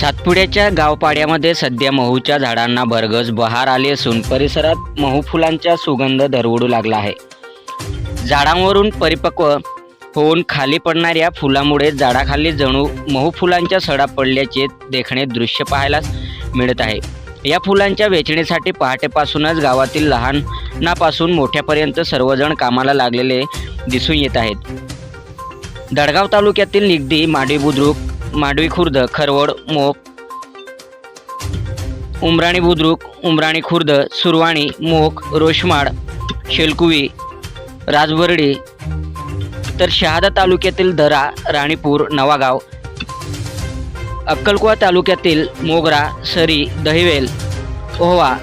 सातपुड्याच्या गावपाड्यामध्ये सध्या महूच्या झाडांना भरघोस बहार आली असून परिसरात महू फुलांचा सुगंध दरवळू लागला आहे। झाडांवरून परिपक्व होऊन खाली पडणाऱ्या फुलामुळे झाडाखाली जणू महू फुलांच्या सडा पडल्याचे देखणे दृश्य पाहायला मिळत आहे। या फुलांच्या वेचणीसाठी पहाटेपासूनच गावातील लहानापासून मोठ्यापर्यंत सर्वजण कामाला लागलेले दिसून येत आहेत। दडगाव तालुक्यातील निगडी, माडी बुद्रुक, माडवी खुर्द, खरवड, मोप, उमराणी बुद्रुक, उमराणी खुर्द, सुरवाणी, मोख, रोशमाड, शेलकुवी, राजबर्डी तर शहादा तालुक्यातील दरा, राणीपूर, नवागाव, अक्कलकुवा तालुक्यातील मोगरा, सरी, दहिवेल, ओहवा,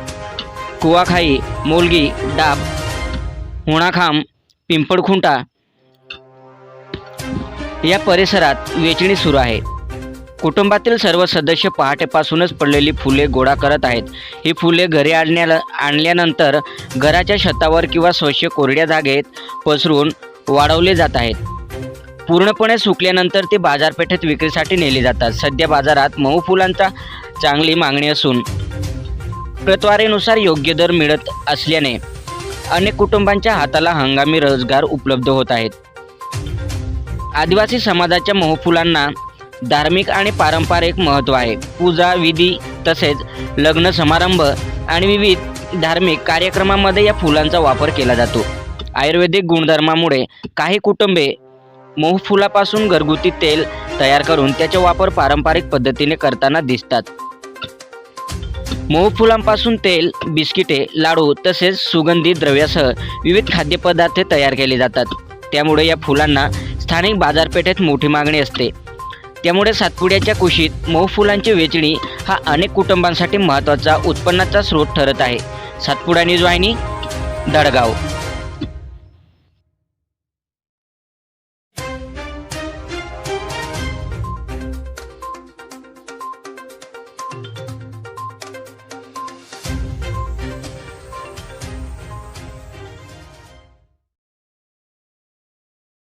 कुवाखाई, मोलगी, डाब, होणाखांब, पिंपळखुंटा या परिसरात वेचणी सुरू आहे। कुटुंबातील सर्व सदस्य पहाटेपासूनच पडलेली फुले गोळा करत आहेत। ही फुले घरी आणल्यानंतर घराच्या छतावर किंवा स्वच्छ कोरड्या जागेत पसरून वाळवले जात आहेत। पूर्णपणे सुकल्यानंतर ती बाजारपेठेत विक्रीसाठी नेली जातात। सध्या बाजारात महू फुलांचा चांगली मागणी असून प्रतवारीनुसार योग्य दर मिळत असल्याने अनेक कुटुंबांच्या हाताला हंगामी रोजगार उपलब्ध होत आहेत। आदिवासी समाजाच्या महू फुलांना धार्मिक आणि पारंपरिक महत्त्व आहे। पूजा विधी तसेच लग्न समारंभ आणि विविध धार्मिक कार्यक्रमांमध्ये या फुलांचा वापर केला जातो। आयुर्वेदिक गुणधर्मामुळे काही कुटुंबे महू फुलापासून घरगुती तेल तयार करून त्याचा वापर पारंपरिक पद्धतीने करताना दिसतात। महू फुलांपासून तेल, बिस्किटे, लाडू तसेच सुगंधी द्रव्यासह विविध खाद्यपदार्थ तयार केले जातात। त्यामुळे या फुलांना स्थानिक बाजारपेठेत मोठी मागणी असते। त्यामुळे सातपुड्याच्या कुशीत महू फुलांची वेचणी हा अनेक कुटुंबांसाठी महत्त्वाचा उत्पन्नाचा स्रोत ठरत आहे। सातपुडा न्यूज वाहिनी, दडगाव।